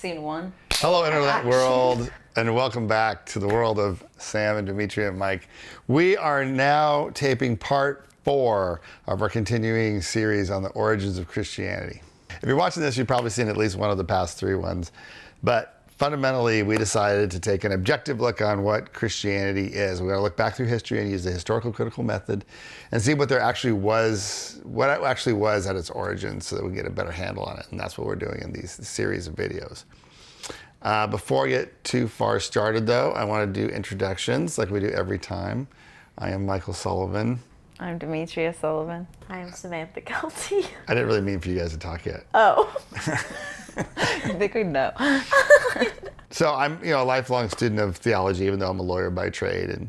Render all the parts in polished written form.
Scene one. Hello, Internet world, and welcome back to the world of Sam and Demetria and Mike. We are now taping part 4 of our continuing series on the origins of Christianity. If you're watching this, you've probably seen at least one of the past 3 ones, but fundamentally, we decided to take an objective look on what Christianity is. We're going to look back through history and use the historical critical method and see what it actually was at its origins so that we get a better handle on it. And that's what we're doing in these series of videos. Before I get too far started, though, I want to do introductions like we do every time. I am Michael Sullivan. I'm Demetria Sullivan. I'm Samantha Kelty. I didn't really mean for you guys to talk yet. Oh. I think we know. So I'm, a lifelong student of theology, even though I'm a lawyer by trade,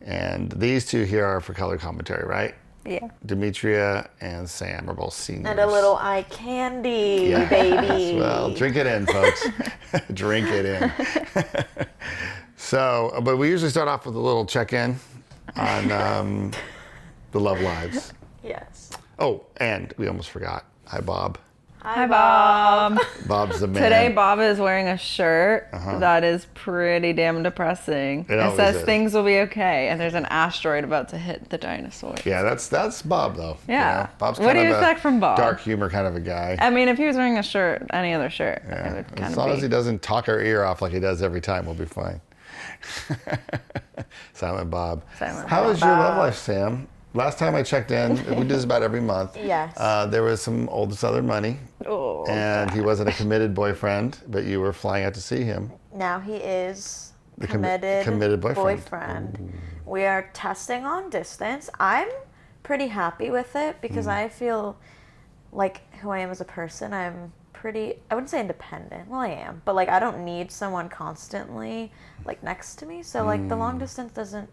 and these two here are for color commentary, right? Yeah. Demetria and Sam are both seniors. And a little eye candy, baby. Well, drink it in, folks. Drink it in. So, but we usually start off with a little check-in on the love lives. Yes. Oh, and we almost forgot. Hi, Bob. Hi, Bob. Bob's the man. Today, Bob is wearing a shirt that is pretty damn depressing. It says is. Things will be okay, and there's an asteroid about to hit the dinosaur. Yeah, that's Bob, though. Yeah. Bob's What kind do of you expect from Bob? Dark humor kind of a guy. I mean, if he was wearing a shirt, any other shirt, Yeah. it would kind As of long be. as he doesn't talk our ear off like he does every time, we'll be fine. Silent Bob. How is your love life, Sam? Last time I checked in, we do this about every month. Yes. There was some old Southern money, and he wasn't a committed boyfriend, but you were flying out to see him. Now he is The committed boyfriend. We are testing long distance. I'm pretty happy with it because I feel like who I am as a person. I'm pretty, I wouldn't say independent. Well, I am, but I don't need someone constantly next to me. So the long distance doesn't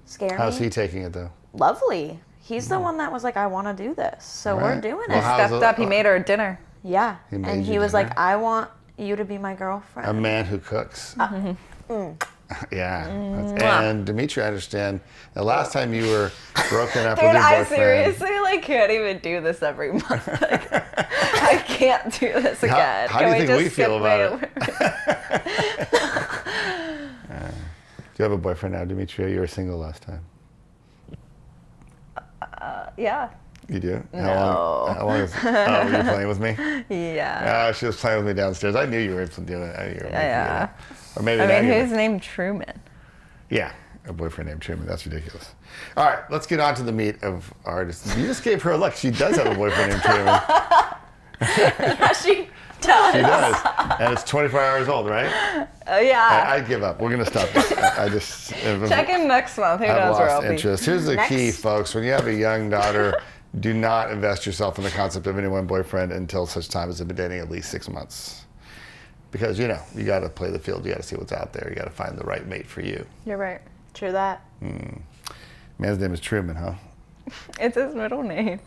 scare me. How's he taking it, though? Lovely. He's the one that was like, I want to do this. So we're doing Well, it. how's Stepped up, he made her a dinner. Yeah. He made And you he was dinner? like, I want you to be my girlfriend. A man who cooks. Yeah. And Demetria, I understand. The last time you were broken up with Dude, your I boyfriend. seriously can't even do this every month. I can't do this again. How do you think we feel about it? Do you have a boyfriend now, Demetria? You were single last time. Yeah. You do? No. How long is Oh, you were playing with me? Yeah. She was playing with me downstairs. I knew you were doing it. I knew you were Yeah. Or maybe I not mean, even. who's named Truman? Yeah, a boyfriend named Truman. That's ridiculous. All right, let's get on to the meat of artists. You just gave her a look. She does have a boyfriend named Truman. Yeah, she does. She does. And it's 24 hours old, right? Yeah. I give up. We're going to stop this. I just... Check in next month. Who I've knows where I'll lost be. interest. Here's the key, Next. folks. When you have a young daughter, do not invest yourself in the concept of any one boyfriend until such time as they've been dating at least 6 months. Because, you got to play the field. You got to see what's out there. You got to find the right mate for you. You're right. True that. Man's name is Truman, huh? It's his middle name.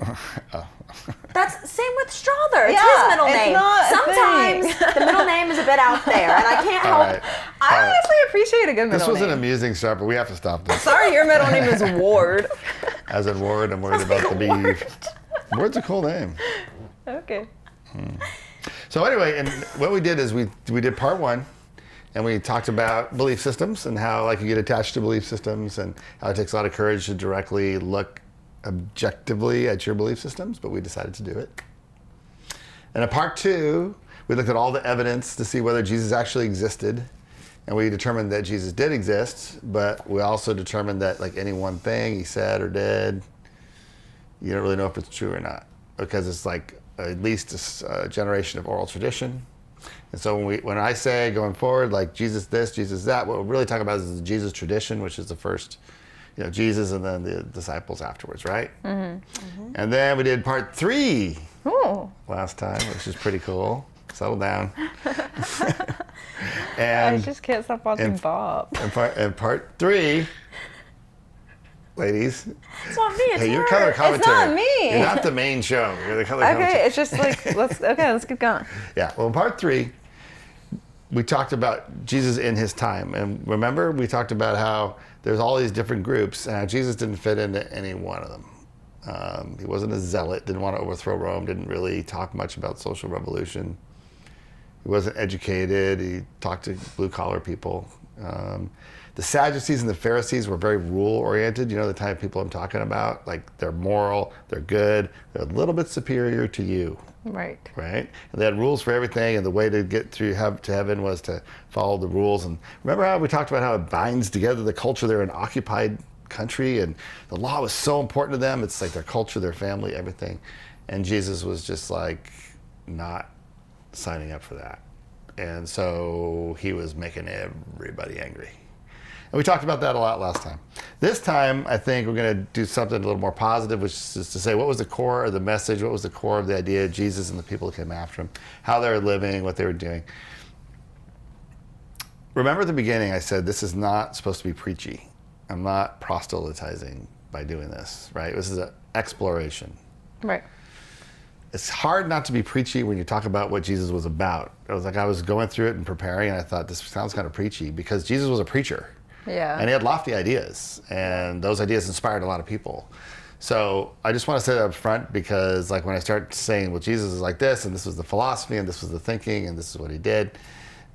That's same with Strother. It's Yeah, his middle it's name. not a Sometimes the middle name is a bit out there, and I can't All help. right. I honestly appreciate a good middle This was name. an amusing start, but we have to stop this. Sorry, your middle name is Ward. As in Ward, I'm worried about the beef. Ward's a cool name. Okay. So anyway, and what we did is we did part 1, and we talked about belief systems and how you get attached to belief systems and how it takes a lot of courage to directly look objectively at your belief systems, but we decided to do it. And in part 2, we looked at all the evidence to see whether Jesus actually existed, and we determined that Jesus did exist, but we also determined that any one thing he said or did, you don't really know if it's true or not, because it's at least a generation of oral tradition. And so when I say going forward, Jesus this, Jesus that, what we're really talking about is the Jesus tradition, which is the first, Jesus and then the disciples afterwards, right? And then we did part 3 last time, which is pretty cool. Settle down. I just can't stop watching Bob. And part 3, ladies. It's not me. It's Hey, you're her. color commentary. not me. You're not the main show. You're the color commentary. Okay, it's just let's keep going. Yeah, well, in part 3, we talked about Jesus in his time. And remember, we talked about how there's all these different groups and how Jesus didn't fit into any one of them. He wasn't a zealot, didn't want to overthrow Rome, didn't really talk much about social revolution. He wasn't educated. He talked to blue-collar people. The Sadducees and the Pharisees were very rule-oriented. You know the type of people I'm talking about? Like, they're moral, they're good, they're a little bit superior to you. Right. Right? And they had rules for everything, and the way to get to heaven was to follow the rules. And remember how we talked about how it binds together the culture? They're an occupied country, and the law was so important to them. It's like their culture, their family, everything. And Jesus was just like not signing up for that. And so he was making everybody angry. And we talked about that a lot last time. This time, I think we're going to do something a little more positive, which is to say, what was the core of the message? What was the core of the idea of Jesus and the people who came after him? How they were living, what they were doing. Remember at the beginning, I said, this is not supposed to be preachy. I'm not proselytizing by doing this, right? This is an exploration. Right. It's hard not to be preachy when you talk about what Jesus was about. I was going through it and preparing, and I thought, this sounds kind of preachy, because Jesus was a preacher. Yeah. And he had lofty ideas, and those ideas inspired a lot of people. So I just want to say that up front, because like when I start saying, well, Jesus is like this, and this was the philosophy, and this was the thinking, and this is what he did,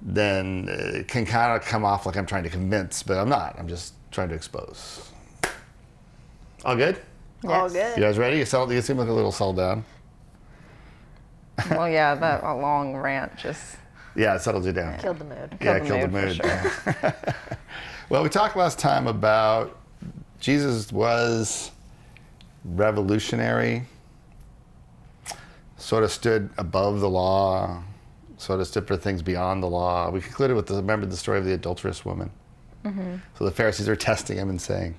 then it can kind of come off like I'm trying to convince, but I'm not. I'm just trying to expose. All good? All Yes. good. You guys ready? You seem like a little settled down. Well, yeah, that a long rant just Yeah, it settled you down. Killed the mood. Yeah, killed the killed the mood mood. for Well, we talked last time about Jesus was revolutionary, sort of stood above the law, sort of stood for things beyond the law. We concluded with remember the story of the adulterous woman. Mm-hmm. So the Pharisees are testing him and saying,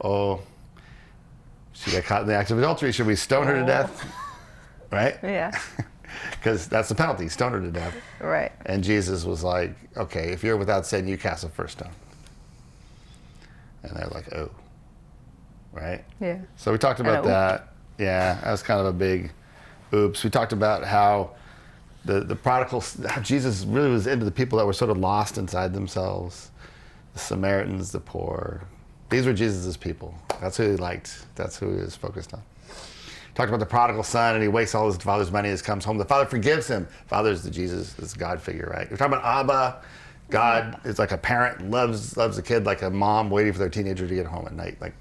oh, she got caught in the act of adultery. Should we stone her to death? Right? yeah. Because that's the penalty, stone her to death. Right. And Jesus was like, okay, if you're without sin, you cast the first stone. And they're like, oh, right? Yeah. So we talked about that. Yeah, that was kind of a big oops. We talked about how the prodigal, how Jesus really was into the people that were sort of lost inside themselves. The Samaritans, the poor. These were Jesus' people. That's who he liked. That's who he was focused on. Talked about the prodigal son, and he wastes all his father's money as comes home. The father forgives him. Father's the Jesus, this God figure, right? We're talking about Abba. God is like a parent, loves a kid like a mom waiting for their teenager to get home at night. Like,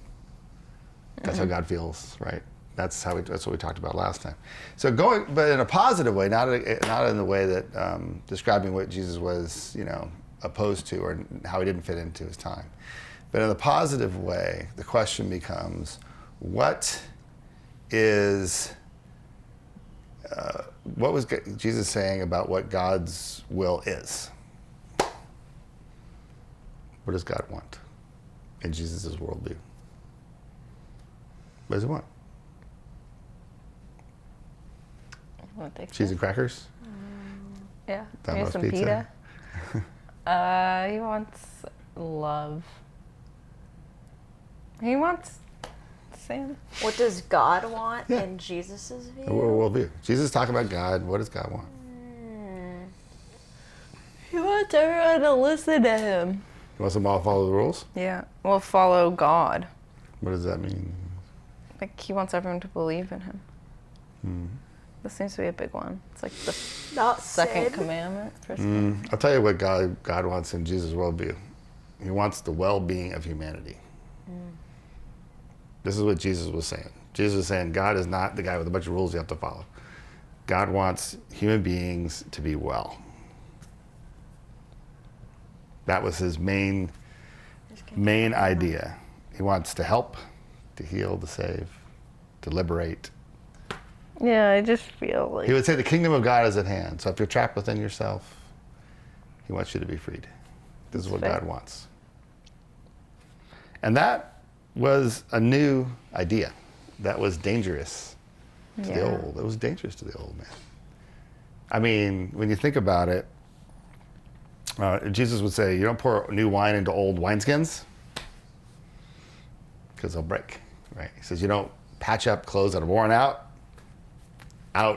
that's how God feels, right? That's what we talked about last time. So but in a positive way, not in the way that describing what Jesus was, opposed to, or how he didn't fit into his time. But in a positive way, the question becomes, what was Jesus saying about what God's will is? What does God want in Jesus' worldview? What does he want? Cheese and crackers? Yeah. Domino's Maybe some pizza? pita. He wants love. He wants sin. What does God want Yeah. in Jesus' view? A worldview. Jesus is talking about God. What does God want? He wants everyone to listen to him. He wants them all to follow the rules? Yeah. Well, follow God. What does that mean? Like, he wants everyone to believe in him. This seems to be a big one. It's like the Not second sin. commandment. First I'll tell you what God wants in Jesus' worldview. He wants the well-being of humanity. This is what Jesus was saying. Jesus was saying God is not the guy with a bunch of rules you have to follow. God wants human beings to be well. That was his main idea. He wants to help, to heal, to save, to liberate. Yeah, I just feel like... He would say the kingdom of God is at hand. So if you're trapped within yourself, he wants you to be freed. This is what Fair. God wants. And that was a new idea. That was dangerous to the old. It was dangerous to the old man. I mean, when you think about it, Jesus would say, you don't pour new wine into old wineskins because they'll break, right? He says, you don't patch up clothes that are worn out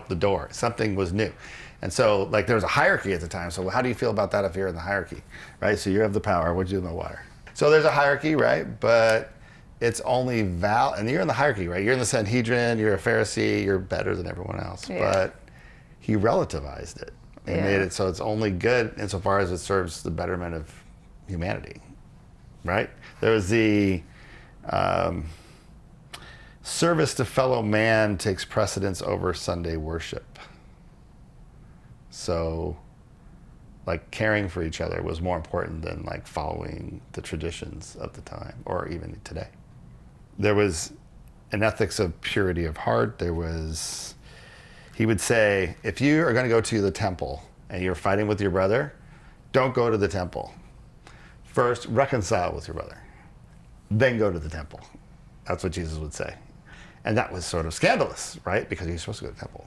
the door. Something was new. And so, like, there was a hierarchy at the time. So how do you feel about that if you're in the hierarchy, right? So you have the power. What do you do in the water? So there's a hierarchy, right? But it's only and you're in the hierarchy, right? You're in the Sanhedrin, you're a Pharisee, you're better than everyone else. Yeah. But he relativized it. He made it so it's only good insofar as it serves the betterment of humanity, right? There was the service to fellow man takes precedence over Sunday worship. So, like, caring for each other was more important than like following the traditions of the time or even today. There was an ethics of purity of heart. He would say, if you are going to go to the temple and you're fighting with your brother, don't go to the temple. First, reconcile with your brother. Then go to the temple. That's what Jesus would say. And that was sort of scandalous, right? Because you're supposed to go to the temple.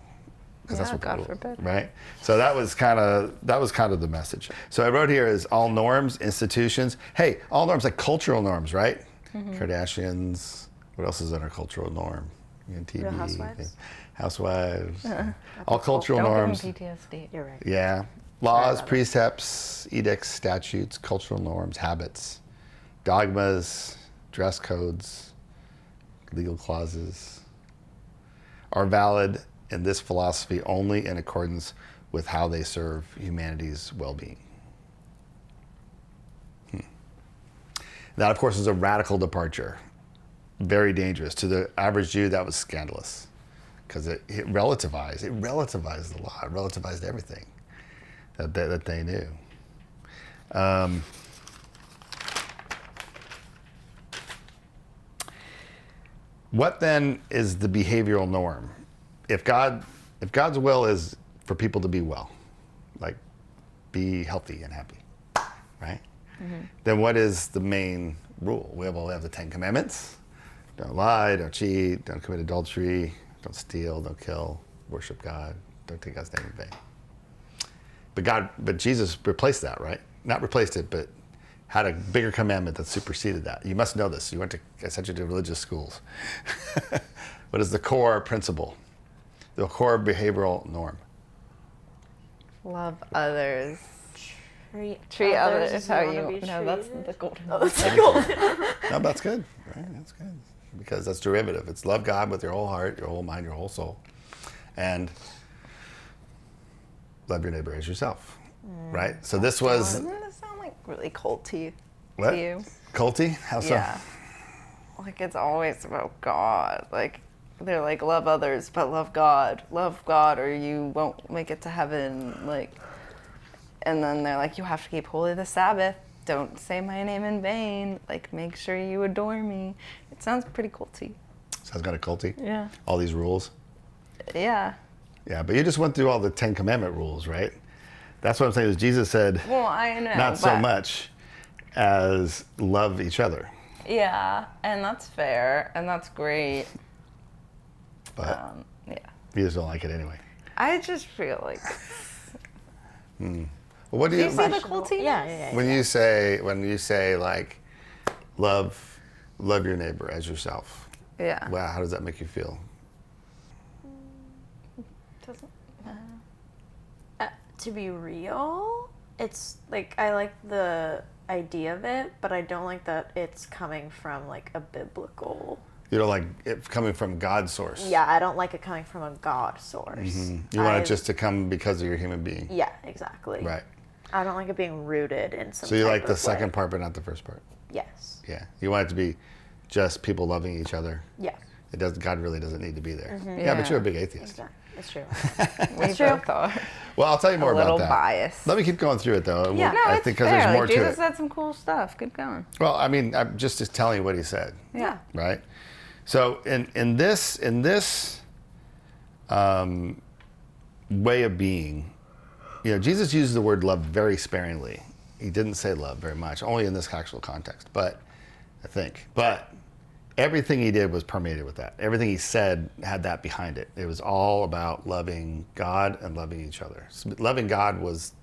Because that's what God the rule, forbid. right? So that was kind of the message. So I wrote here is all norms, institutions. Hey, all norms like cultural norms, right? Kardashians. What else is in our cultural norm? TV. Real Housewives. Housewives. All cultural Don't norms. give him PTSD. You're right. Yeah. Laws, precepts, edicts, statutes, cultural norms, habits, dogmas, dress codes, legal clauses are valid in this philosophy only in accordance with how they serve humanity's well-being. That, of course, is a radical departure. Very dangerous. To the average Jew, that was scandalous because it relativized the law. It relativized everything that they knew. What then is the behavioral norm? If God's will is for people to be well, like be healthy and happy, right? Then what is the main rule? We have the 10 Commandments. Don't lie, don't cheat, don't commit adultery, don't steal, don't kill, worship God, don't take God's name in vain. But Jesus replaced that, right? Not replaced it, but had a bigger commandment that superseded that. You must know this. I sent you to religious schools. What is the core principle? The core behavioral norm? Love others. Treat others as how wanna you. be No, that's treated. the golden. Oh, that's the golden. No, that's good. Right? That's good. Because that's derivative. It's love God with your whole heart, your whole mind, your whole soul. And love your neighbor as yourself. Right? So this was... Doesn't it sound like really culty What? to you? Culty? How so? Yeah. Like it's always about God. Like they're like love others, but love God. Love God, or you won't make it to heaven. Like, and then they're like, you have to keep holy the Sabbath. Don't say my name in vain. Like, make sure you adore me. It sounds pretty culty. Sounds kind of culty. Yeah. All these rules. Yeah. Yeah, but you just went through all the 10 Commandment rules, right? That's what I'm saying is Jesus said, Well, I know. not so but- much as love each other. Yeah, and that's fair, and that's great. But Yeah. you just don't like it anyway. I just feel like. Well, what do Do you... you see the culty? Yeah. When you say like love your neighbor as yourself, Yeah. wow, how does that make you feel? Doesn't. To be real, it's like I like the idea of it, but I don't like that it's coming from like a biblical. You don't like it coming from God's source. Yeah, I don't like it coming from a God source. You want it just to come because of your human being. Yeah, exactly. Right. I don't like it being rooted in some. So you type like the of second way. part, but not the first part. Yes. Yeah. You want it to be just people loving each other. Yeah. It does. God really doesn't need to be there. Yeah, Yeah. but you're a big atheist. Exactly. It's true. We true. both are. Well, I'll tell you more A little about that. biased. Let me keep going through it though. Yeah. No, I it's think fair. because there's more like, to Jesus it. said some cool stuff. Keep going. Well, I mean, I'm just telling you what he said. Yeah. Right. So in this way of being, Jesus used the word love very sparingly. He didn't say love very much, only in this actual context. But everything he did was permeated with that. Everything he said had that behind it. It was all about loving God and loving each other. So loving God was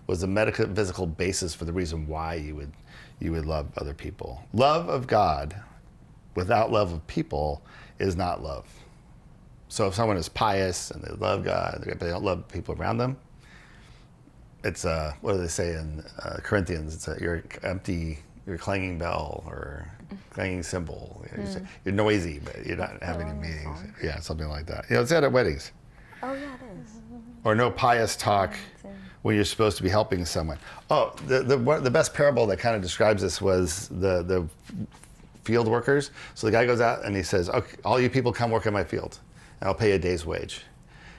the metaphysical basis for the reason why you would love other people. Love of God without love of people is not love. So if someone is pious and they love God, but they don't love people around them, it's what do they say in Corinthians? It's you're empty, you're a clanging bell or clanging cymbal. You're noisy, but you're not having any meetings. Yeah, something like that. It's said at weddings. Oh yeah, it is. Or no pious talk when you're supposed to be helping someone. Oh, the best parable that kind of describes this was the field workers. So the guy goes out and he says, okay, all you people come work in my field and I'll pay you a day's wage.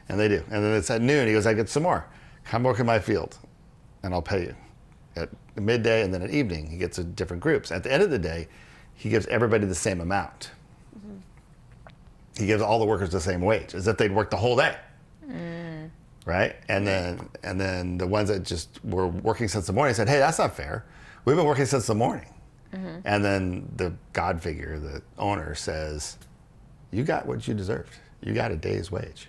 And they do. And then it's at noon, he goes, I get some more. Come work in my field and I'll pay you. At midday and then at evening, he gets different groups. At the end of the day, he gives everybody the same amount. He gives all the workers the same wage, as if they'd worked the whole day. Right? And then the ones that just were working since the morning said, hey, that's not fair. We've been working since the morning. And then the God figure, the owner, says, you got what you deserved. You got a day's wage.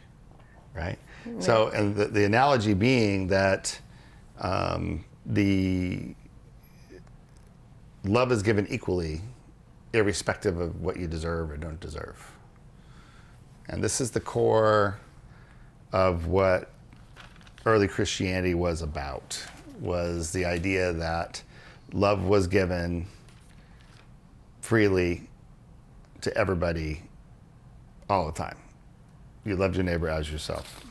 Right? So, and the analogy being that the love is given equally, irrespective of what you deserve or don't deserve. And this is the core of what early Christianity was about, was the idea that love was given freely to everybody all the time. You loved your neighbor as yourself.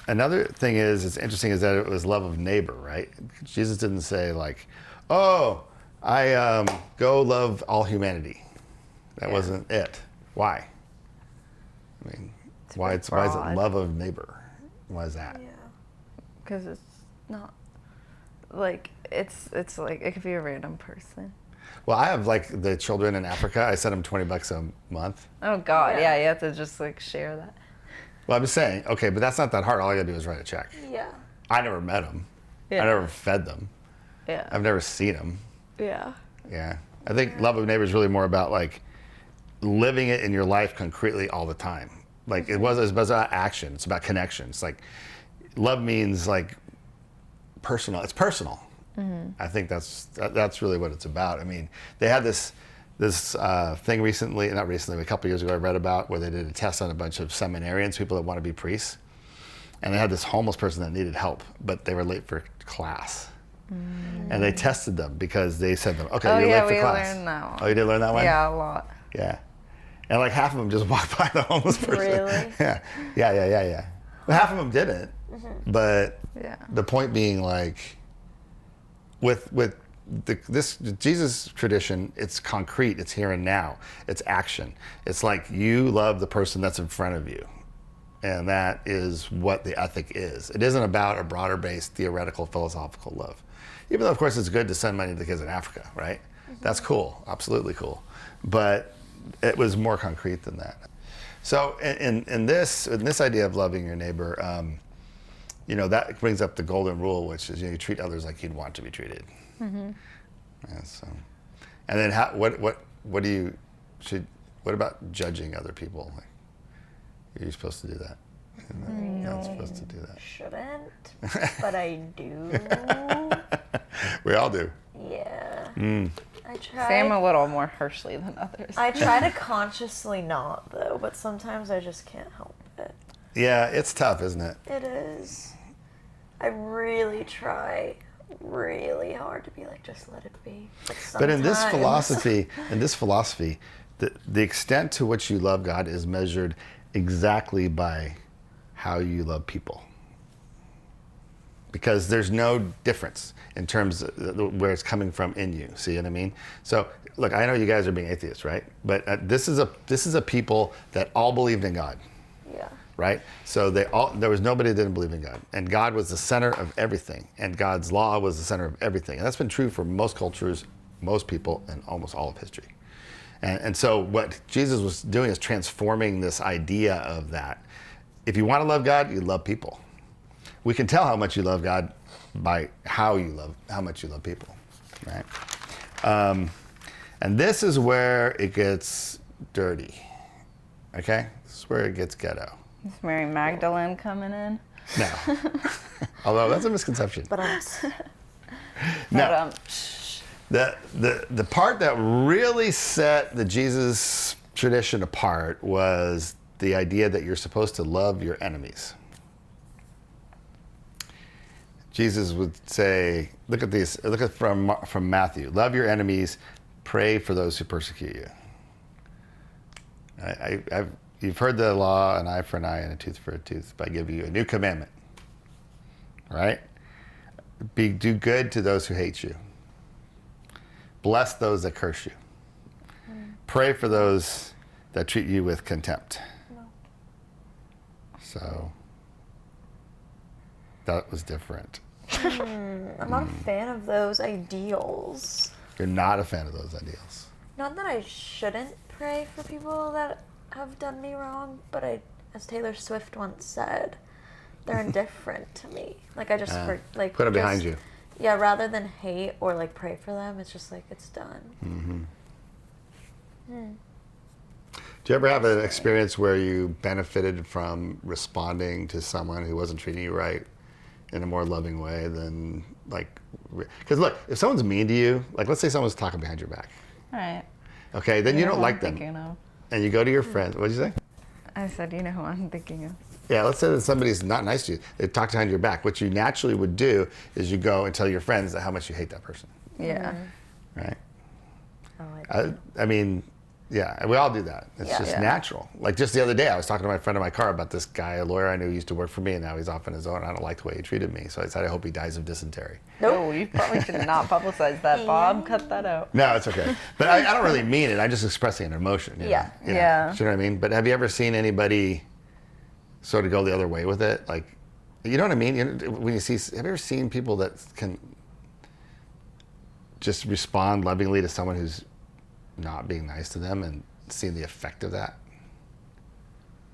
Another thing it's interesting, is that it was love of neighbor, right? Jesus didn't say like, oh, I go love all humanity. That wasn't it. Why? I mean, why is it love of neighbor? Why is that? Yeah, because it's not like it's like it could be a random person. Well, I have like the children in Africa. I send them $20 a month. Oh God, yeah, you have to just like share that. Well, I'm just saying, okay, but that's not that hard. All I gotta do is write a check. Yeah. I never met them. Yeah. I never fed them. Yeah. I've never seen them. Yeah. Yeah. I think love of neighbor is really more about like living it in your life concretely all the time. Like it was about action. It's about connection. It's like love means like personal. It's personal. I think that's really what it's about. I mean, they had this thing recently, not recently, a couple of years ago I read about, where they did a test on a bunch of seminarians, people that want to be priests. And they had this homeless person that needed help, but they were late for class. And they tested them because they said to them, okay, you're late for class. Learned that one. Oh, you did learn that one? Yeah, a lot. Yeah. And like half of them just walked by the homeless person. Really? Yeah. Well, half of them didn't. But the point being, like, with this Jesus tradition, it's concrete, it's here and now, it's action. It's like you love the person that's in front of you. And that is what the ethic is. It isn't about a broader based theoretical philosophical love. Even though, of course, it's good to send money to the kids in Africa, right? That's cool, absolutely cool. But it was more concrete than that. So in this idea of loving your neighbor, that brings up the golden rule, which is you treat others like you'd want to be treated. Yeah, so, and then what about judging other people? Like, are you supposed to do that? You're not supposed to do that. Shouldn't, but I do. We all do. Yeah. I try. Sam a little more harshly than others. I try to consciously not, though, but sometimes I just can't help it. Yeah, it's tough, isn't it? It is. I really try really hard to be like, just let it be. But in this philosophy, the extent to which you love God is measured exactly by how you love people. Because there's no difference in terms of where it's coming from in you. See what I mean? So, look, I know you guys are being atheists, right? But this is a people that all believed in God. Yeah. Right? So there was nobody that didn't believe in God. And God was the center of everything. And God's law was the center of everything. And that's been true for most cultures, most people, and almost all of history. And so what Jesus was doing is transforming this idea of that. If you want to love God, you love people. We can tell how much you love God by how much you love people, right? And this is where it gets dirty, okay? This is where it gets ghetto. Is Mary Magdalene coming in? No. Although that's a misconception. But No. The part that really set the Jesus tradition apart was the idea that you're supposed to love your enemies. Jesus would say, look at from Matthew, love your enemies, pray for those who persecute you. You've heard the law, an eye for an eye and a tooth for a tooth, but I give you a new commandment. right? Do good to those who hate you. Bless those that curse you. Pray for those that treat you with contempt. No. So that was different. I'm not a fan of those ideals. You're not a fan of those ideals. Not that I shouldn't pray for people that have done me wrong, but as Taylor Swift once said, they're indifferent to me. Like I just put them behind you. Yeah, rather than hate or like pray for them, it's just like it's done. Mm-hmm. Do you ever have an experience where you benefited from responding to someone who wasn't treating you right in a more loving way than like? Because look, if someone's mean to you, like let's say someone's talking behind your back. Right. Okay, then you don't like them. Thinking of. And you go to your friends. What did you say? I said, you know who I'm thinking of. Yeah, let's say that somebody's not nice to you. They talk behind your back. What you naturally would do is you go and tell your friends how much you hate that person. Yeah. Right? Oh, I mean, yeah, we all do that. It's just natural. Like just the other day, I was talking to my friend in my car about this guy, a lawyer I knew used to work for me, and now he's off on his own. I don't like the way he treated me. So I said, I hope he dies of dysentery. No, you probably should not publicize that, Bob. Cut that out. No, it's okay. But I don't really mean it. I'm just expressing an emotion. You know? Yeah. You know? Yeah. You know what I mean? But have you ever seen anybody sort of go the other way with it? Like, you know what I mean? You know, when you see, have you ever seen people that can just respond lovingly to someone who's not being nice to them and seen the effect of that?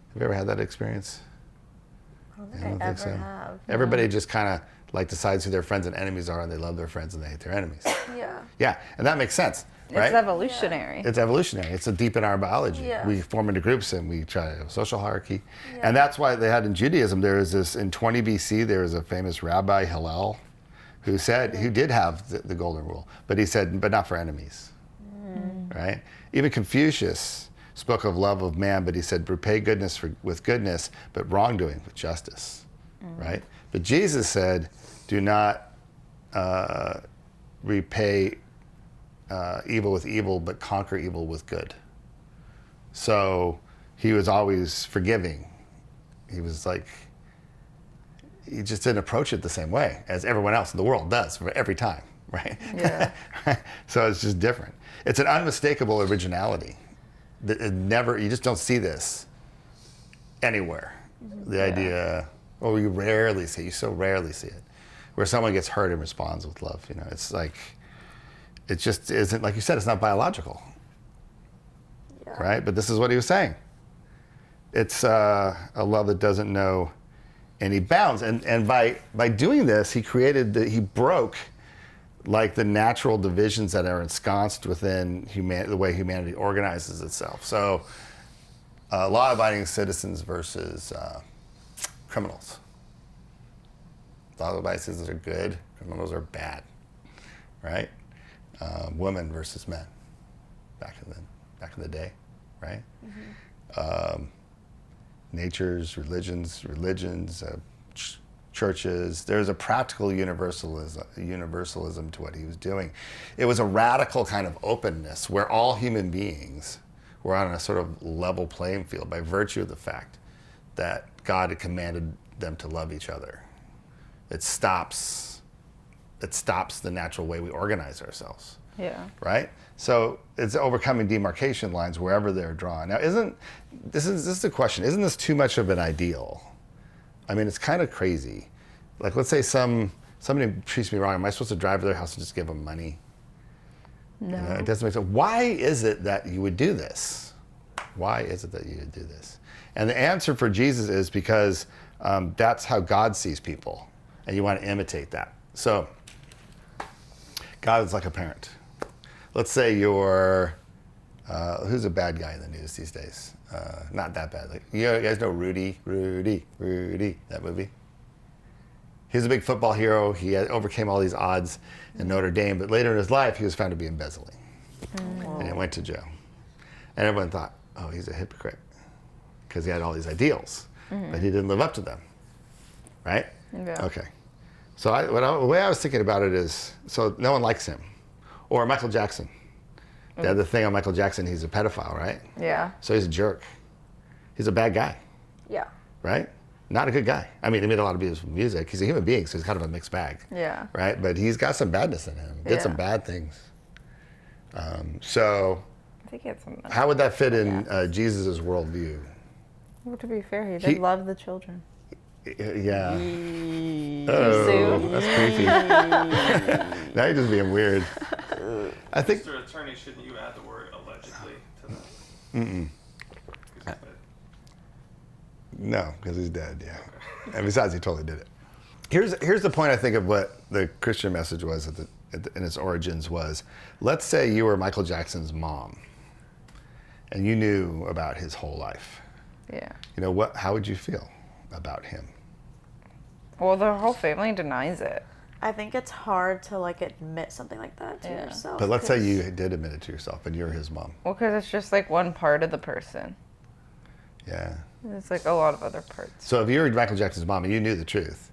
Have you ever had that experience? I don't think I ever have. Everybody just kind of like decides who their friends and enemies are, and they love their friends and they hate their enemies. Yeah. Yeah, and that makes sense, right? It's evolutionary. It's evolutionary. It's deep in our biology. Yeah. We form into groups and we try to have a social hierarchy. Yeah. And that's why they had in Judaism, there is this, in 20 BC, there was a famous Rabbi Hillel who did have the golden rule, but he said, but not for enemies, right? Even Confucius spoke of love of man, but he said, repay goodness with goodness, but wrongdoing with justice, right? But Jesus said, do not repay evil with evil, but conquer evil with good. So he was always forgiving. He was like, he just didn't approach it the same way as everyone else in the world does for every time, right? Yeah. So it's just different. It's an unmistakable originality. You just don't see this anywhere. The idea, you so rarely see it, where someone gets hurt and responds with love. You know, it's like, it just isn't, like you said, it's not biological, right? But this is what he was saying. It's a love that doesn't know any bounds. And by doing this, he broke like the natural divisions that are ensconced within the way humanity organizes itself. So law-abiding citizens versus criminals. Law-abiding citizens are good, criminals are bad, right? Women versus men, back in the day, right? Natures, religions, churches. There's a practical universalism to what he was doing. It was a radical kind of openness where all human beings were on a sort of level playing field by virtue of the fact that God had commanded them to love each other. It stops the natural way we organize ourselves. Yeah. Right? So it's overcoming demarcation lines wherever they're drawn. Now, this is the question, isn't this too much of an ideal? I mean, it's kind of crazy. Like, let's say somebody treats me wrong. Am I supposed to drive to their house and just give them money? No. You know, it doesn't make sense. Why is it that you would do this? Why is it that you would do this? And the answer for Jesus is because that's how God sees people. And you want to imitate that. So God is like a parent. Let's say you're, who's a bad guy in the news these days? Not that bad. Like, you guys know Rudy, that movie? He was a big football hero. He overcame all these odds in Notre Dame, but later in his life, he was found to be embezzling. And he went to jail. And everyone thought, oh, he's a hypocrite, because he had all these ideals, but he didn't live up to them, right? Yeah. Okay. So the way I was thinking about it is, so no one likes him. Or Michael Jackson. They had the thing on Michael Jackson, he's a pedophile, right? Yeah. So he's a jerk. He's a bad guy, Yeah. right? Not a good guy. I mean, he made a lot of beautiful music. He's a human being, so he's kind of a mixed bag. Yeah. Right? But he's got some badness in him. Did some bad things. So I think he had some. how would that fit in Jesus' worldview? Well, to be fair, he did love the children. Yeah. Too soon. That's creepy. Now you're just being weird. I think. Mr. Attorney, shouldn't you add the word allegedly to that? No, because he's dead, yeah. And besides, he totally did it. Here's the point, I think, of what the Christian message was in its origins was, let's say you were Michael Jackson's mom, and you knew about his whole life. Yeah. You know, how would you feel about him? Well, the whole family denies it. I think it's hard to like admit something like that to yourself. But let's say 'cause- you did admit it to yourself, and you're his mom. Well, because it's just like one part of the person. Yeah. There's like a lot of other parts. So if you were Michael Jackson's mom and you knew the truth,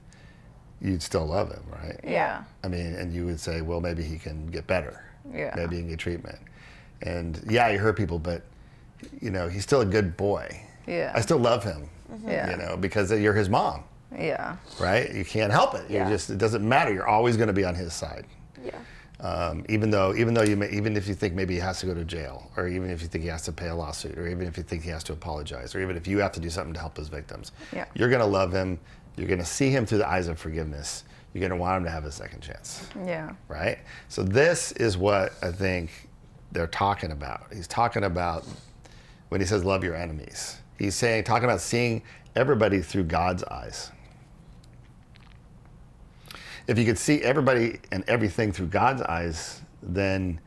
you'd still love him, right? Yeah. I mean, and you would say, well, maybe he can get better. Yeah. Maybe he can get treatment. And yeah, you hurt people, but you know, he's still a good boy. Yeah. I still love him. Yeah. You know, because you're his mom, Yeah. right? You can't help it. Yeah. It doesn't matter. You're always going to be on his side. Yeah. Even if you think maybe he has to go to jail, or even if you think he has to pay a lawsuit, or even if you think he has to apologize, or even if you have to do something to help his victims, Yeah. you're going to love him. You're going to see him through the eyes of forgiveness. You're going to want him to have a second chance, Yeah. right? So this is what I think they're talking about. He's talking about when he says love your enemies. He's talking about seeing everybody through God's eyes. If you could see everybody and everything through God's eyes, then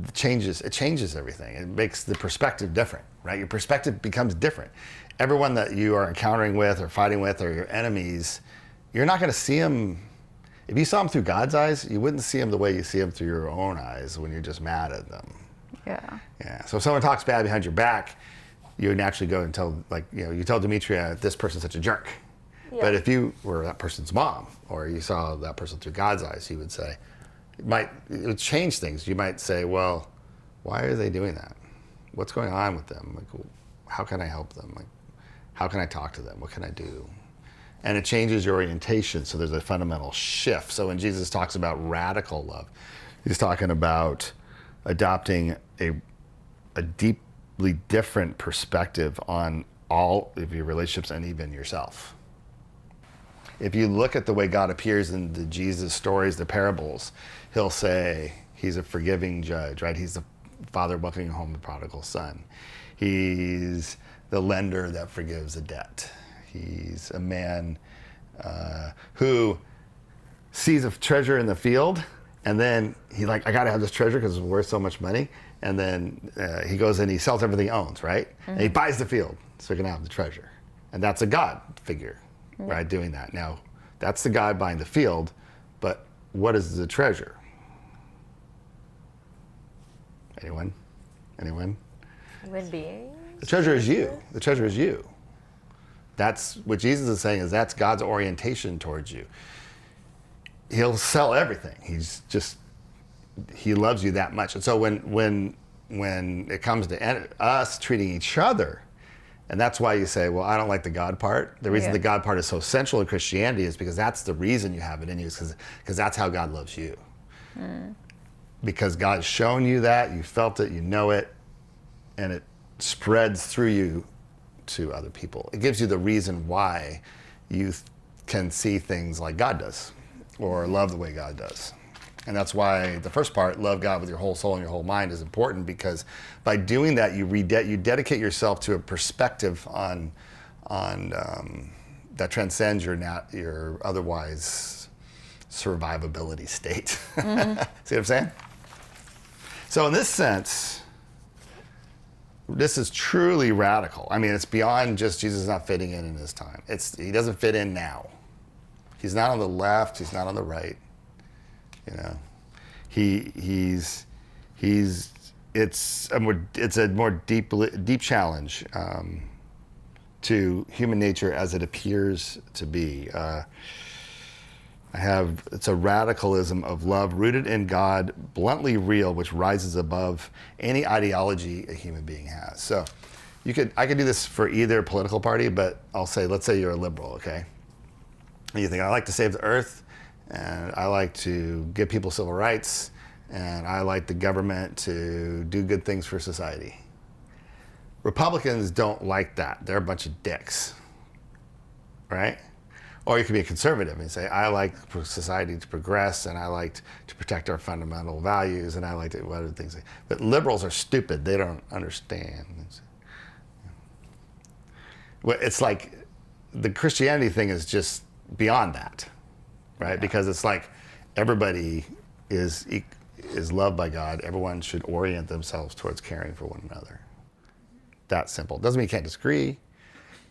it changes everything. It makes the perspective different, right? Your perspective becomes different. Everyone that you are encountering with or fighting with or your enemies, you're not going to see them. If you saw them through God's eyes, you wouldn't see them the way you see them through your own eyes when you're just mad at them. Yeah. Yeah. So if someone talks bad behind your back, you would naturally go and tell, you tell Demetria, this person's such a jerk. Yeah. But if you were that person's mom, or you saw that person through God's eyes, you would say, it would change things. You might say, well, why are they doing that? What's going on with them? Like, how can I help them? Like, how can I talk to them? What can I do? And it changes your orientation. So there's a fundamental shift. So when Jesus talks about radical love, he's talking about adopting a deeply different perspective on all of your relationships and even yourself. If you look at the way God appears in the Jesus stories, the parables, he'll say he's a forgiving judge, right? He's the father welcoming home the prodigal son. He's the lender that forgives a debt. He's a man who sees a treasure in the field, and then I gotta have this treasure because it's worth so much money. And then he goes and he sells everything he owns, right? Mm-hmm. And he buys the field so he can have the treasure. And that's a God figure, right, doing that. Now, that's the guy buying the field, but what is the treasure? Anyone? Human beings. The treasure is you. The treasure is you. That's what Jesus is saying, is that's God's orientation towards you. He'll sell everything. He loves you that much. And so when it comes to us treating each other, and that's why you say, well, I don't like the God part. The reason the God part is so central in Christianity is because that's the reason you have it in you, because that's how God loves you. Because God's shown you that, you felt it, you know it, and it spreads through you to other people. It gives you the reason why you can see things like God does, or love the way God does. And that's why the first part, love God with your whole soul and your whole mind, is important, because by doing that, you dedicate yourself to a perspective on that transcends your otherwise survivability state. Mm-hmm. See what I'm saying? So in this sense, this is truly radical. I mean, it's beyond just Jesus not fitting in his time. He doesn't fit in now. He's not on the left. He's not on the right. You know, it's a more deep challenge to human nature as it appears to be. It's a radicalism of love rooted in God, bluntly real, which rises above any ideology a human being has. So I could do this for either political party, but I'll say, let's say you're a liberal, okay? And you think, I like to save the earth, and I like to give people civil rights, and I like the government to do good things for society. Republicans don't like that. They're a bunch of dicks, right? Or you could be a conservative and say, I like for society to progress, and I like to protect our fundamental values, and I like to what other things. But liberals are stupid. They don't understand. Well, it's like the Christianity thing is just beyond that, right? Yeah. Because it's like everybody is loved by God. Everyone should orient themselves towards caring for one another. That simple. Doesn't mean you can't disagree,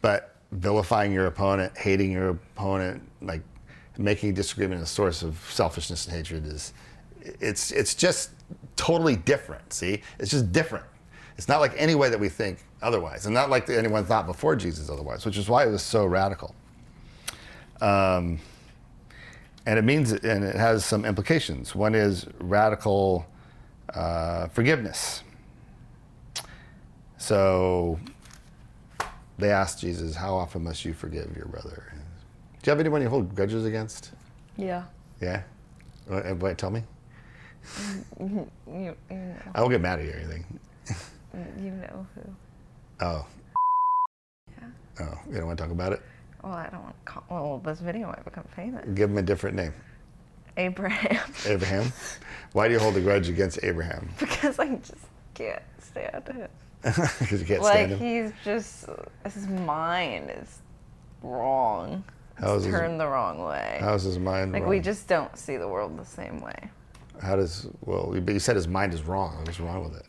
but vilifying your opponent, hating your opponent, like making disagreement a source of selfishness and hatred it's just totally different. See, it's just different. It's not like any way that we think otherwise, and not like anyone thought before Jesus otherwise, which is why it was so radical. And it means, and it has some implications. One is radical forgiveness. So they asked Jesus, how often must you forgive your brother? Do you have anyone you hold grudges against? Yeah. Yeah? Wait, tell me. You know. I won't get mad at you or anything. You know who. Oh. Yeah. Oh, you don't want to talk about it? Well, I don't want to well, this video might become famous. Give him a different name. Abraham. Abraham? Why do you hold a grudge against Abraham? Because I just can't stand him. Because you can't stand him? He's just, his mind is wrong. How's It's turned the wrong way. How's his mind wrong? We just don't see the world the same way. But you said his mind is wrong. What's wrong with it?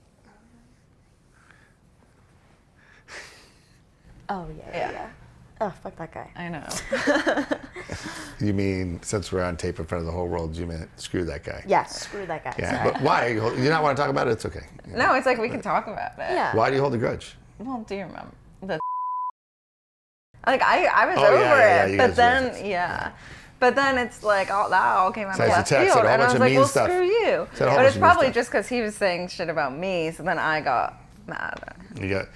Oh, yeah. Oh, fuck that guy. I know. You mean, since we're on tape in front of the whole world, you mean screw that guy? Yeah, screw that guy. Yeah, Sorry. but why? You not want to talk about it? It's okay. No, it's like we can talk about it. Yeah. Why do you hold a grudge? Well, do you remember the I was Oh, over yeah, it, you but guys then were- but then it's like that all came out of Besides left the text, field, said a whole and I bunch was of like, mean well, stuff. screw you. Said a whole But bunch it's of mean probably stuff. just because he was saying shit about me, so then I got mad at him.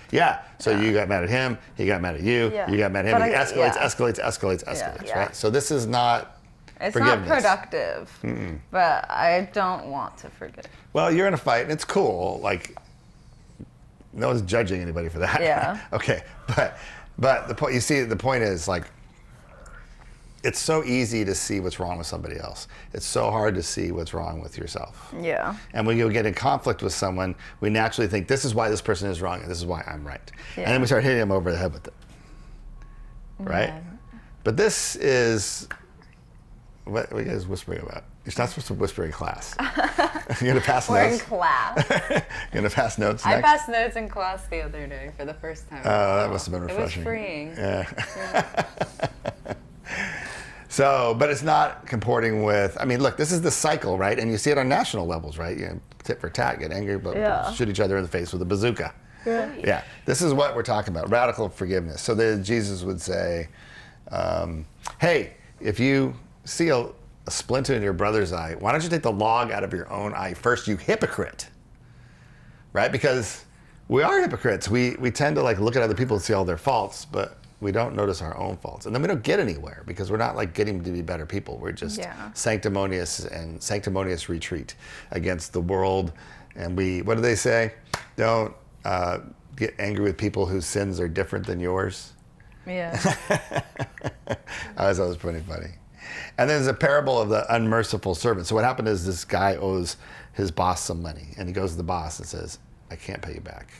So you got mad at him, he got mad at you, Yeah. you got mad at him, But it I- escalates, Yeah. right? So this is not It's forgiveness. not productive, but I don't want to forgive. Well, you're in a fight, and it's cool. Like, no one's judging anybody for that. Yeah. Okay, but the point, the point is, like, it's so easy to see what's wrong with somebody else. It's so hard to see what's wrong with yourself. Yeah. And when you get in conflict with someone, we naturally think, this is why this person is wrong, and this is why I'm right. Yeah. And then we start hitting them over the head with it. Right? Yeah. But this is, what are you guys whispering about? You're not supposed to whisper in class. You're going to pass We're in notes? class. You're going to pass notes I next? passed notes in class the other day for the first time. Oh, that must have been It was refreshing. freeing. Yeah. So, but it's not comporting with, I mean, look, this is the cycle, right? And you see it on national levels, right? You know, tit for tat, get angry, but Yeah. shoot each other in the face with a bazooka. Yeah. Yeah, this is what we're talking about, radical forgiveness. So that Jesus would say, hey, if you see a splinter in your brother's eye, why don't you take the log out of your own eye first, you hypocrite? Right? Because we are hypocrites. We tend to like look at other people and see all their faults, but we don't notice our own faults. And then we don't get anywhere because we're not like getting to be better people. We're just sanctimonious retreat against the world. And what do they say? Don't get angry with people whose sins are different than yours. Yeah. I thought it was pretty funny. And then there's a parable of the unmerciful servant. So what happened is this guy owes his boss some money, and he goes to the boss and says, I can't pay you back.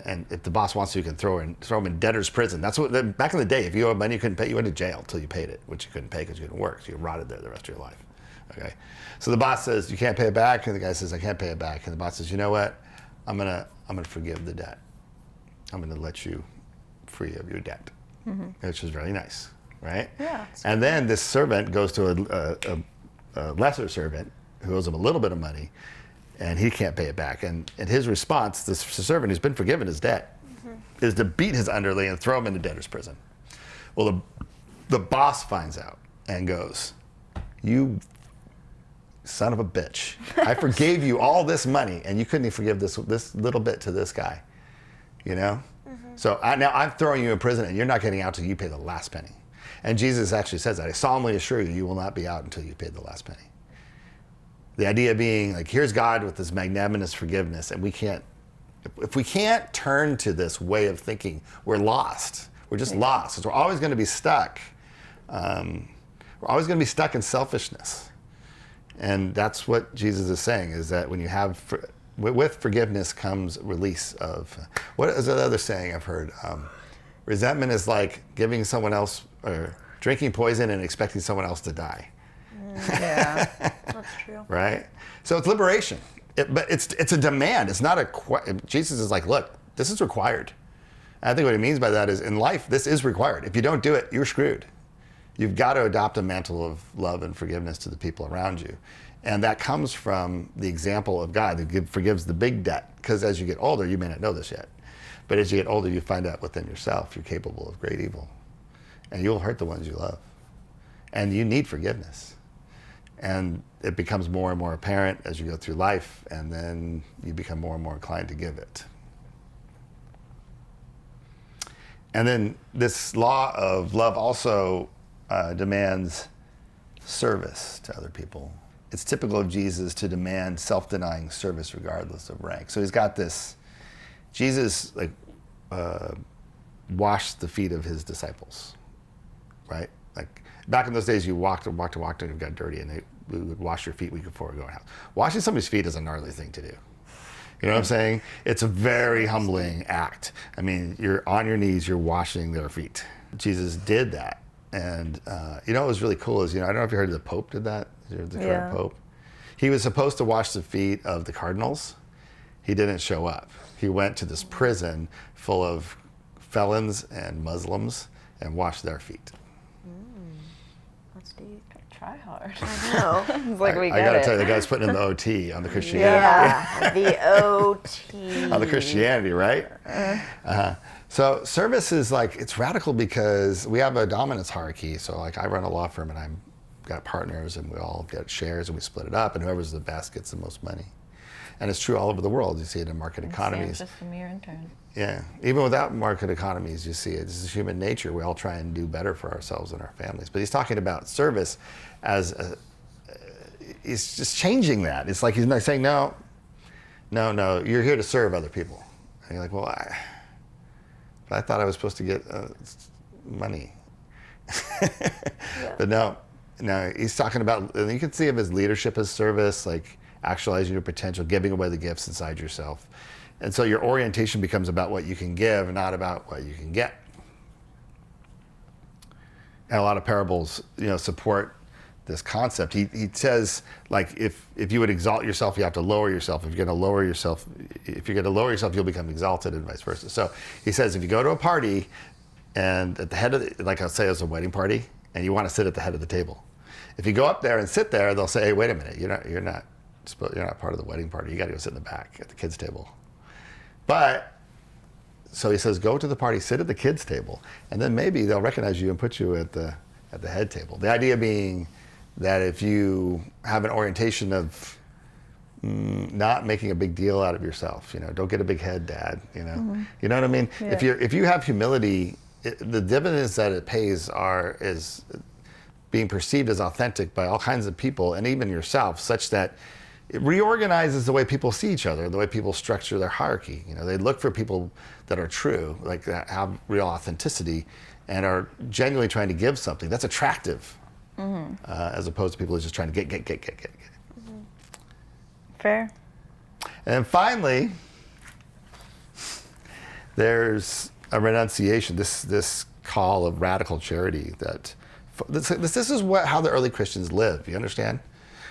And if the boss wants to, you can throw him in debtor's prison. That's what, back in the day, if you owed money, you couldn't pay, you went to jail until you paid it, which you couldn't pay because you couldn't work. So you rotted there the rest of your life. Okay. So the boss says, you can't pay it back. And the guy says, I can't pay it back. And the boss says, you know what? I'm gonna forgive the debt. I'm gonna let you free of your debt, which is really nice, right? Yeah. And then this servant goes to a lesser servant who owes him a little bit of money, and he can't pay it back. And his response, this servant who's been forgiven his debt, is to beat his underling and throw him into debtor's prison. Well, the boss finds out and goes, you son of a bitch. I forgave you all this money, and you couldn't even forgive this little bit to this guy, you know? So now I'm throwing you in prison and you're not getting out till you pay the last penny. And Jesus actually says that. I solemnly assure you, you will not be out until you pay the last penny. The idea being like, here's God with this magnanimous forgiveness, and if we can't turn to this way of thinking, we're lost. We're just lost. 'Cause we're always going to be stuck. We're always going to be stuck in selfishness. And that's what Jesus is saying, is that when you have, with forgiveness comes release of, what is the other saying I've heard? Resentment is like giving someone else, or drinking poison and expecting someone else to die. Yeah. That's true. Right? So it's liberation. But it's a demand. It's not Jesus is like, look, this is required. And I think what he means by that is, in life, this is required. If you don't do it, you're screwed. You've got to adopt a mantle of love and forgiveness to the people around you. And that comes from the example of God who forgives the big debt. Because as you get older, you may not know this yet, but as you get older, you find out within yourself you're capable of great evil. And you'll hurt the ones you love. And you need forgiveness. And it becomes more and more apparent as you go through life, and then you become more and more inclined to give it. And then this law of love also demands service to other people. It's typical of Jesus to demand self-denying service regardless of rank. So he's got this, Jesus washed the feet of his disciples, right? Like back in those days, you walked and you got dirty, and we would wash your feet week before we go out. Washing somebobody's feet is a gnarly thing to do. You know what I'm saying? It's a very humbling act. I mean, you're on your knees, you're washing their feet. Jesus did that. And what was really cool is, I don't know if you heard the Pope did that, the current Pope. He was supposed to wash the feet of the cardinals. He didn't show up. He went to this prison full of felons and Muslims and washed their feet. That's deep. Try hard. I know. It's like we I get gotta it. tell you, the guy's putting in the OT on the Christianity. Yeah, the OT. On the Christianity, right? So service is like, it's radical because we have a dominance hierarchy. So like I run a law firm and I've got partners and we all get shares and we split it up, and whoever's the best gets the most money. And it's true all over the world. You see it in market economies. Just a mere intern. Yeah, even without market economies, you see it. This is human nature. We all try and do better for ourselves and our families. But he's talking about service as he's just changing that. It's like he's not saying, no, you're here to serve other people. And you're like, well, I thought I was supposed to get money. But no, he's talking about, and you can see of his leadership as service, like actualizing your potential, giving away the gifts inside yourself. And so your orientation becomes about what you can give, not about what you can get. And a lot of parables, support this concept. He says, like, if you would exalt yourself, you have to lower yourself. If you're going to lower yourself, you'll become exalted, and vice versa. So he says, if you go to a party and at the head of like I'll say it's a wedding party, and you want to sit at the head of the table, if you go up there and sit there, they'll say, hey, wait a minute, you're not part of the wedding party. You got to go sit in the back at the kids' table. But so he says, go to the party, sit at the kids' table, and then maybe they'll recognize you and put you at the head table. The idea being that if you have an orientation of not making a big deal out of yourself, don't get a big head, Dad. You know what I mean. Yeah. If you have humility, the dividends that it pays is being perceived as authentic by all kinds of people and even yourself, such that it reorganizes the way people see each other, the way people structure their hierarchy. They look for people that are true, like that have real authenticity and are genuinely trying to give something. That's attractive, as opposed to people who are just trying to get. Mm-hmm. Fair. And then finally, there's a renunciation, this call of radical charity. This is how the early Christians lived. You understand?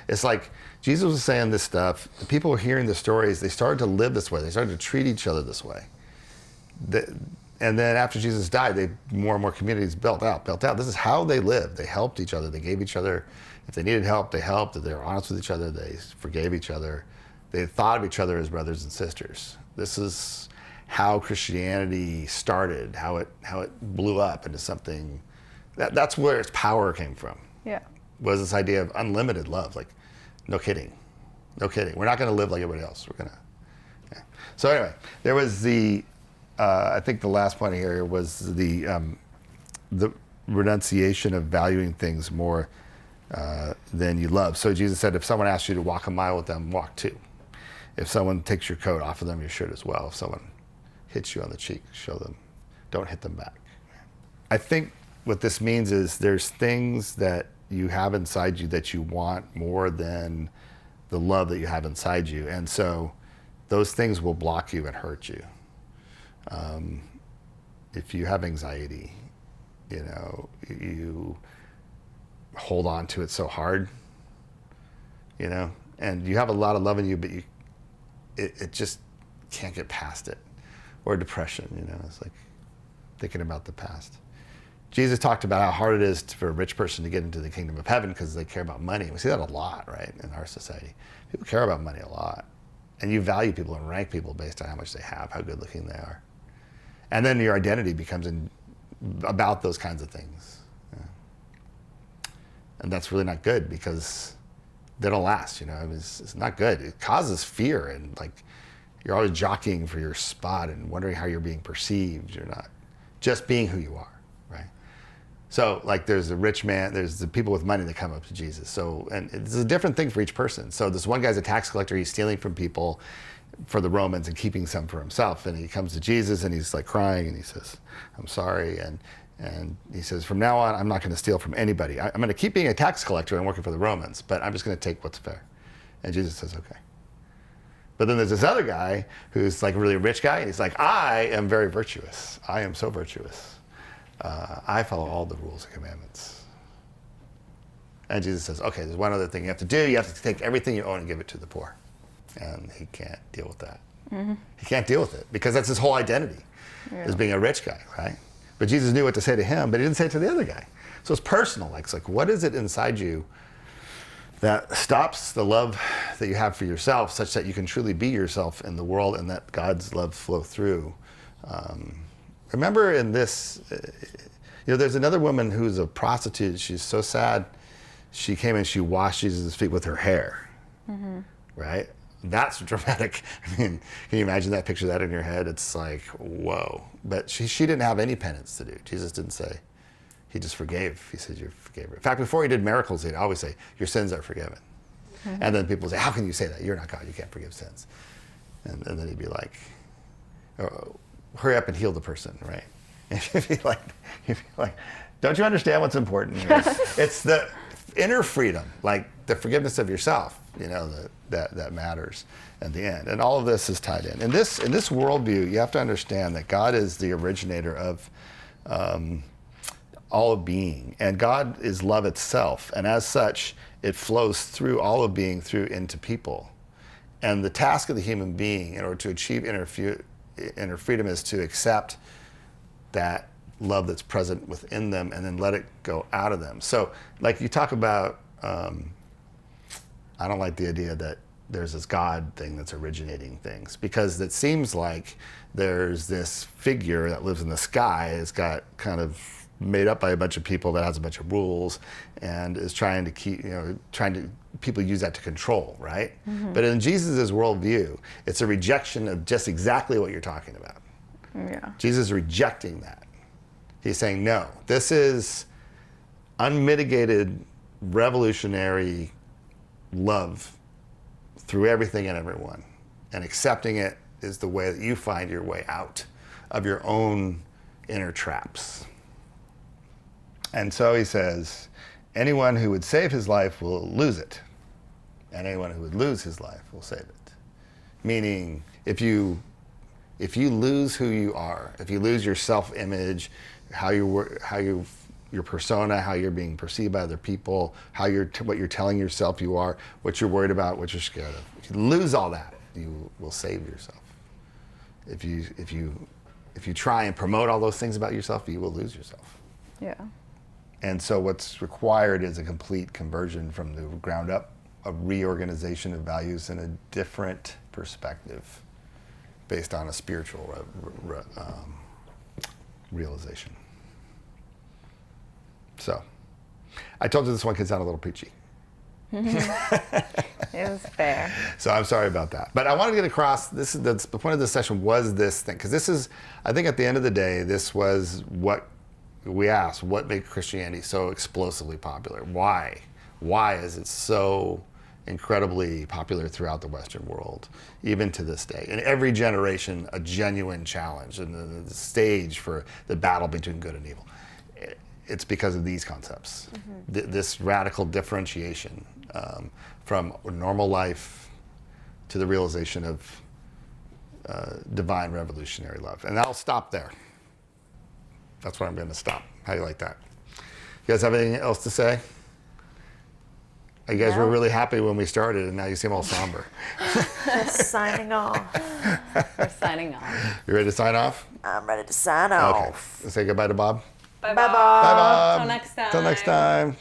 It's like Jesus was saying this stuff. The people were hearing the stories. They started to live this way. They started to treat each other this way. And then after Jesus died, more and more communities built out. This is how they lived. They helped each other. They gave each other, if they needed help, they helped. If they were honest with each other, they forgave each other. They thought of each other as brothers and sisters. This is how Christianity started, how it blew up into something. That's where its power came from. Yeah. Was this idea of unlimited love. Like, no kidding. We're not going to live like everybody else. We're going to. Yeah. So anyway, there was the I think the last point here was the renunciation of valuing things more than you love. So Jesus said, if someone asks you to walk a mile with them, walk 2. If someone takes your coat off of them, your shirt as well. If someone hits you on the cheek, show them. Don't hit them back. I think what this means is there's things that you have inside you that you want more than the love that you have inside you. And so those things will block you and hurt you. If you have anxiety, you hold on to it so hard, and you have a lot of love in you, but it just can't get past it. Or depression, it's like thinking about the past. Jesus talked about how hard it is for a rich person to get into the kingdom of heaven because they care about money. We see that a lot, right, in our society. People care about money a lot. And you value people and rank people based on how much they have, how good looking they are. And then your identity becomes about those kinds of things. Yeah. And that's really not good because they don't last, it's not good. It causes fear and you're always jockeying for your spot and wondering how you're being perceived. You're not just being who you are, right? So there's the rich man, there's the people with money that come up to Jesus. So, and it's a different thing for each person. So this one guy's a tax collector, he's stealing from people for the Romans and keeping some for himself. And he comes to Jesus and he's crying and he says, I'm sorry. And he says, from now on, I'm not going to steal from anybody. I'm going to keep being a tax collector and working for the Romans, but I'm just going to take what's fair. And Jesus says, okay. But then there's this other guy who's a really rich guy. And he's like, I am very virtuous. I am so virtuous. I follow all the rules and commandments. And Jesus says, okay, there's one other thing you have to do. You have to take everything you own and give it to the poor. And he can't deal with that. Mm-hmm. He can't deal with it because that's his whole identity, is being a rich guy, right? But Jesus knew what to say to him, but he didn't say it to the other guy. So it's personal. It's what is it inside you that stops the love that you have for yourself such that you can truly be yourself in the world and that God's love flow through? Remember in this, there's another woman who's a prostitute. She's so sad. She came and she washed Jesus' feet with her hair, right? That's dramatic. I mean, can you imagine that? Picture that in your head. It's whoa. But she didn't have any penance to do. Jesus didn't say. He just forgave. He said, you forgave her. In fact, before he did miracles, he'd always say, your sins are forgiven. Mm-hmm. And then people would say, how can you say that? You're not God. You can't forgive sins. And then he'd be like, oh, hurry up and heal the person, right? And you'd be like, don't you understand what's important? It's the inner freedom, the forgiveness of yourself, that matters at the end. And all of this is tied in. In this worldview, you have to understand that God is the originator of all of being, and God is love itself, and as such, it flows through all of being through into people. And the task of the human being, in order to achieve inner freedom, is to accept that love that's present within them and then let it go out of them. So, you talk about, I don't like the idea that there's this God thing that's originating things, because it seems like there's this figure that lives in the sky. It's got kind of made up by a bunch of people that has a bunch of rules and is trying to keep, people use that to control, right? Mm-hmm. But in Jesus' worldview, it's a rejection of just exactly what you're talking about. Yeah. Jesus is rejecting that. He's saying, no, this is unmitigated, revolutionary love through everything and everyone. And accepting it is the way that you find your way out of your own inner traps. And so he says, anyone who would save his life will lose it. And anyone who would lose his life will save it. Meaning, if you lose who you are, if you lose your self-image, your persona, how you're being perceived by other people, what you're telling yourself you are, what you're worried about, what you're scared of. If you lose all that, you will save yourself. If you try and promote all those things about yourself, you will lose yourself. Yeah. And so what's required is a complete conversion from the ground up, a reorganization of values in a different perspective based on a spiritual realization. So, I told you this one could sound a little preachy. It was fair. So I'm sorry about that. But I wanted to get across, the point of this session was this thing. Because this is, I think at the end of the day, this was what we asked, what made Christianity so explosively popular? Why? Why is it so incredibly popular throughout the Western world, even to this day? In every generation, a genuine challenge and the stage for the battle between good and evil. It's because of these concepts. This radical differentiation from normal life to the realization of divine revolutionary love. And I'll stop there. That's where I'm going to stop. How do you like that? You guys have anything else to say? You guys were really happy when we started, and now you seem all somber. Just signing off. We're signing off. You ready to sign off? I'm ready to sign off. Okay. Say goodbye to Bob. Bye, Bye, Bob. Bob. Bye, Bob. Till next time. Till next time.